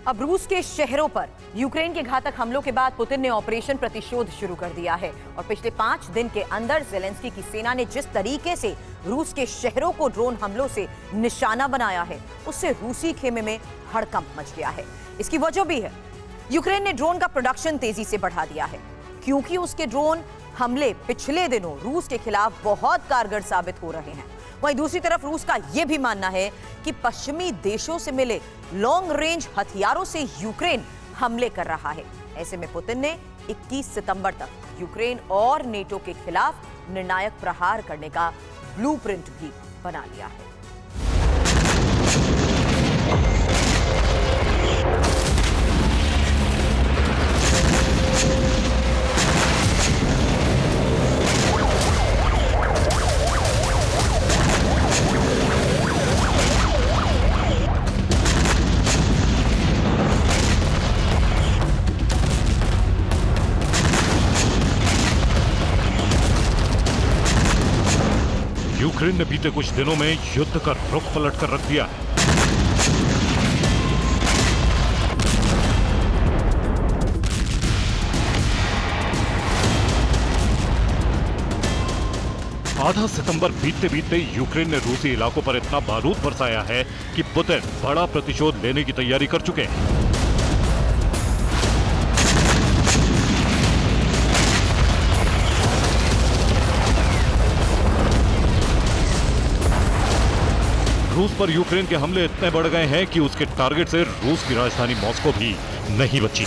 अब रूस के शहरों पर यूक्रेन के घातक हमलों के बाद पुतिन ने ऑपरेशन प्रतिशोध शुरू कर दिया है और पिछले 5 दिन के अंदर जेलेंस्की की सेना ने जिस तरीके से रूस के शहरों को ड्रोन हमलों से निशाना बनाया है, उससे रूसी खेमे में हड़कंप मच गया है। इसकी वजह भी है, यूक्रेन ने ड्रोन का प्रोडक्शन तेजी से बढ़ा दिया है, क्योंकि उसके ड्रोन हमले पिछले दिनों रूस के खिलाफ बहुत कारगर साबित हो रहे हैं। वहीं दूसरी तरफ रूस का यह भी मानना है कि पश्चिमी देशों से मिले लॉन्ग रेंज हथियारों से यूक्रेन हमले कर रहा है। ऐसे में पुतिन ने 21 सितंबर तक यूक्रेन और नेटो के खिलाफ निर्णायक प्रहार करने का ब्लूप्रिंट भी बना लिया है। यूक्रेन ने बीते कुछ दिनों में युद्ध का रुख पलट कर रख दिया है। आधा सितंबर बीतते बीतते यूक्रेन ने रूसी इलाकों पर इतना बारूद बरसाया है कि पुतिन बड़ा प्रतिशोध लेने की तैयारी कर चुके हैं। रूस पर यूक्रेन के हमले इतने बढ़ गए हैं कि उसके टारगेट से रूस की राजधानी मॉस्को भी नहीं बची।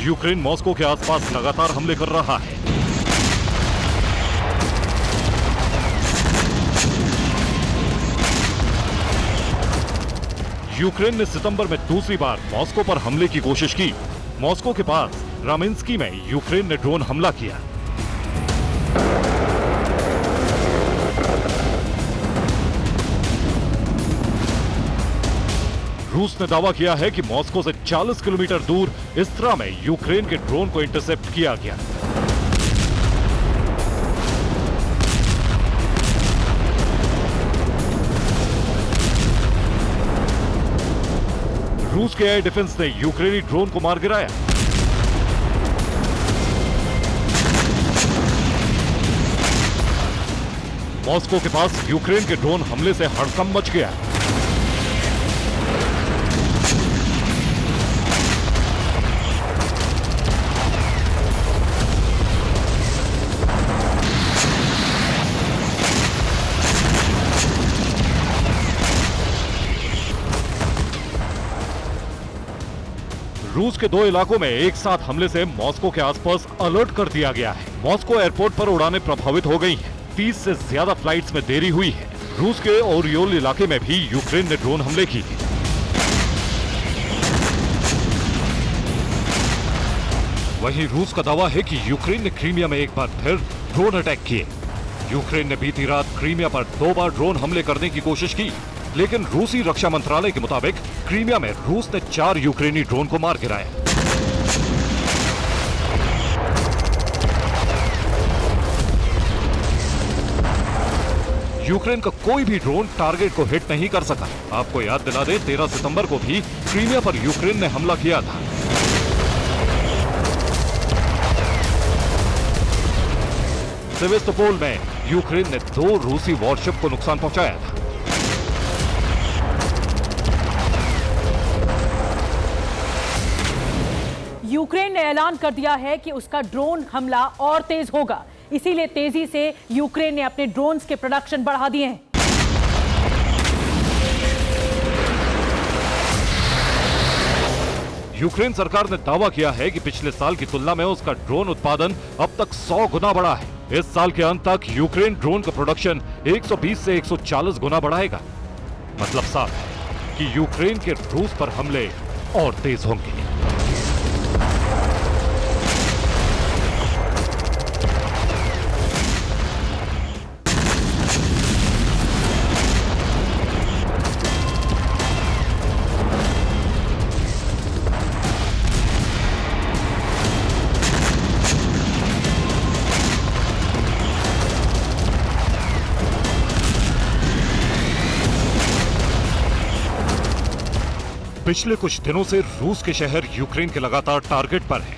यूक्रेन मॉस्को के आसपास लगातार हमले कर रहा है। यूक्रेन ने सितंबर में दूसरी बार मॉस्को पर हमले की कोशिश की। मॉस्को के पास रामिन्स्की में यूक्रेन ने ड्रोन हमला किया। रूस ने दावा किया है कि मॉस्को से 40 किलोमीटर दूर इस्त्रा में यूक्रेन के ड्रोन को इंटरसेप्ट किया गया। रूस के एयर डिफेंस ने यूक्रेनी ड्रोन को मार गिराया। मॉस्को के पास यूक्रेन के ड्रोन हमले से हड़कंप मच गया। रूस के 2 इलाकों में एक साथ हमले से मॉस्को के आसपास अलर्ट कर दिया गया है। मॉस्को एयरपोर्ट पर उड़ानें प्रभावित हो गई हैं। 30 से ज्यादा फ्लाइट्स में देरी हुई है। रूस के ओरियोल इलाके में भी यूक्रेन ने ड्रोन हमले किए। वहीं रूस का दावा है कि यूक्रेन ने क्रीमिया में एक बार फिर ड्रोन अटैक किए। यूक्रेन ने बीती रात क्रीमिया पर 2 बार ड्रोन हमले करने की कोशिश की, लेकिन रूसी रक्षा मंत्रालय के मुताबिक क्रीमिया में रूस ने 4 यूक्रेनी ड्रोन को मार गिराया। यूक्रेन का कोई भी ड्रोन टारगेट को हिट नहीं कर सका। आपको याद दिला दें, 13 सितंबर को भी क्रीमिया पर यूक्रेन ने हमला किया था। सेवेस्तोपोल में यूक्रेन ने 2 रूसी वॉरशिप को नुकसान पहुंचाया था। यूक्रेन ने ऐलान कर दिया है कि उसका ड्रोन हमला और तेज होगा, इसीलिए तेजी से यूक्रेन ने अपने ड्रोन्स के प्रोडक्शन बढ़ा दिए हैं। यूक्रेन सरकार ने दावा किया है कि पिछले साल की तुलना में उसका ड्रोन उत्पादन अब तक 100 गुना बढ़ा है। इस साल के अंत तक यूक्रेन ड्रोन का प्रोडक्शन 120 से 140 गुना बढ़ाएगा। मतलब साफ है कि यूक्रेन के रूस पर हमले और तेज होंगे। पिछले कुछ दिनों से रूस के शहर यूक्रेन के लगातार टारगेट पर हैं।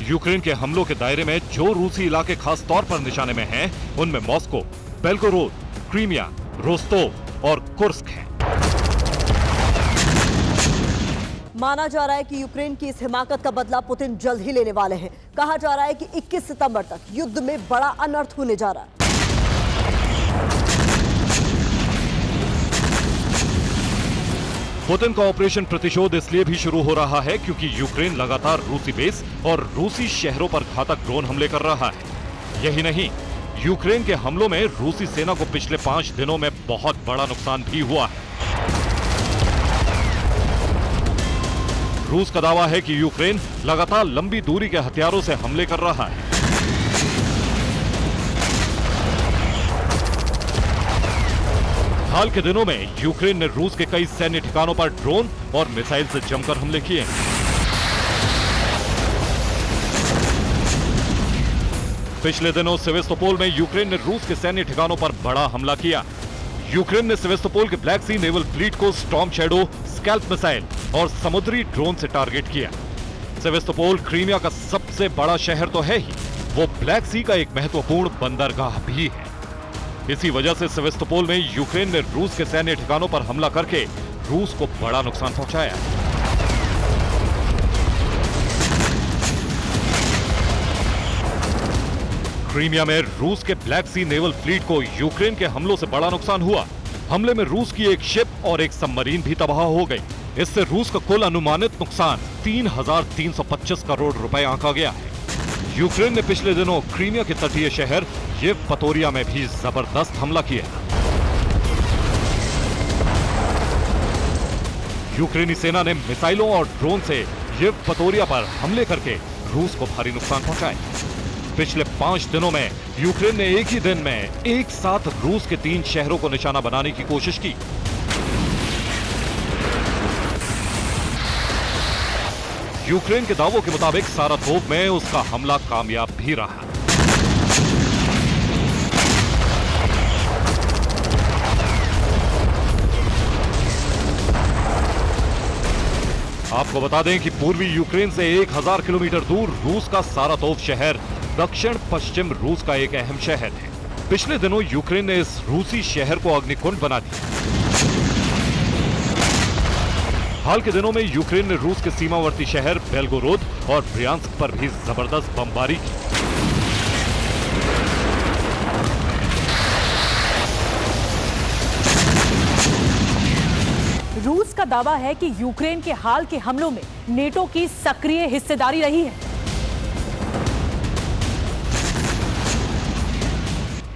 यूक्रेन के हमलों के दायरे में जो रूसी इलाके खास तौर पर निशाने में हैं, उनमें मॉस्को, बेल्गोरोद, क्रीमिया, रोस्तोव और कुर्स्क हैं। माना जा रहा है कि यूक्रेन की इस हिमाकत का बदला पुतिन जल्द ही लेने वाले हैं। कहा जा रहा है कि 21 सितंबर तक युद्ध में बड़ा अनर्थ होने जा रहा है। पुतिन का ऑपरेशन प्रतिशोध इसलिए भी शुरू हो रहा है क्योंकि यूक्रेन लगातार रूसी बेस और रूसी शहरों पर घातक ड्रोन हमले कर रहा है। यही नहीं, यूक्रेन के हमलों में रूसी सेना को पिछले 5 दिनों में बहुत बड़ा नुकसान भी हुआ है। रूस का दावा है कि यूक्रेन लगातार लंबी दूरी के हथियारों से हमले कर रहा है। हाल के दिनों में यूक्रेन ने रूस के कई सैन्य ठिकानों पर ड्रोन और मिसाइल से जमकर हमले किए हैं। पिछले दिनों सेवेस्तोपोल में यूक्रेन ने रूस के सैन्य ठिकानों पर बड़ा हमला किया। यूक्रेन ने सेवेस्तोपोल के ब्लैक सी नेवल फ्लीट को स्टॉर्म शैडो, स्कैल्प मिसाइल और समुद्री ड्रोन से टारगेट किया। सेवेस्तोपोल क्रीमिया का सबसे बड़ा शहर तो है ही, वो ब्लैक सी का एक महत्वपूर्ण बंदरगाह भी है। इसी वजह से सेवेस्तोपोल में यूक्रेन ने रूस के सैन्य ठिकानों पर हमला करके रूस को बड़ा नुकसान पहुंचाया। क्रीमिया में रूस के ब्लैक सी नेवल फ्लीट को यूक्रेन के हमलों से बड़ा नुकसान हुआ। हमले में रूस की एक शिप और एक सबमरीन भी तबाह हो गई। इससे रूस का कुल अनुमानित नुकसान 3,325 करोड़ रुपए आंका गया है। यूक्रेन ने पिछले दिनों क्रीमिया के तटीय शहर येवपतोरिया में भी जबरदस्त हमला किया। यूक्रेनी सेना ने मिसाइलों और ड्रोन से येवपतोरिया पर हमले करके रूस को भारी नुकसान पहुंचाया। पिछले 5 दिनों में यूक्रेन ने एक ही दिन में एक साथ रूस के 3 शहरों को निशाना बनाने की कोशिश की। यूक्रेन के दावों के मुताबिक सारातोव में उसका हमला कामयाब भी रहा। आपको बता दें कि पूर्वी यूक्रेन से 1000 किलोमीटर दूर रूस का सारातोव शहर दक्षिण पश्चिम रूस का एक अहम शहर है। पिछले दिनों यूक्रेन ने इस रूसी शहर को अग्निकुंड बना दिया। हाल के दिनों में यूक्रेन ने रूस के सीमावर्ती शहर बेल्गोरोद और ब्रियांस्क पर भी जबरदस्त बमबारी की। रूस का दावा है कि यूक्रेन के हाल के हमलों में नेटो की सक्रिय हिस्सेदारी रही है।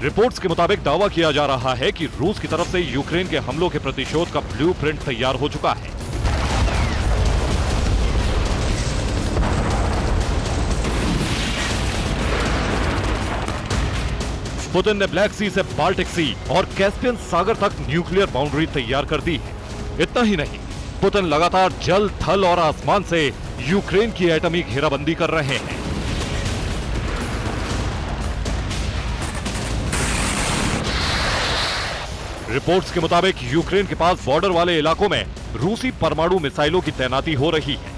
रिपोर्ट्स के मुताबिक दावा किया जा रहा है कि रूस की तरफ से यूक्रेन के हमलों के प्रतिशोध का ब्लूप्रिंट तैयार हो चुका है। पुतिन ने ब्लैक सी से बाल्टिक सी और कैस्पियन सागर तक न्यूक्लियर बाउंड्री तैयार कर दी है। इतना ही नहीं, पुतिन लगातार जल, थल और आसमान से यूक्रेन की एटमी घेराबंदी कर रहे हैं। रिपोर्ट्स के मुताबिक यूक्रेन के पास बॉर्डर वाले इलाकों में रूसी परमाणु मिसाइलों की तैनाती हो रही है।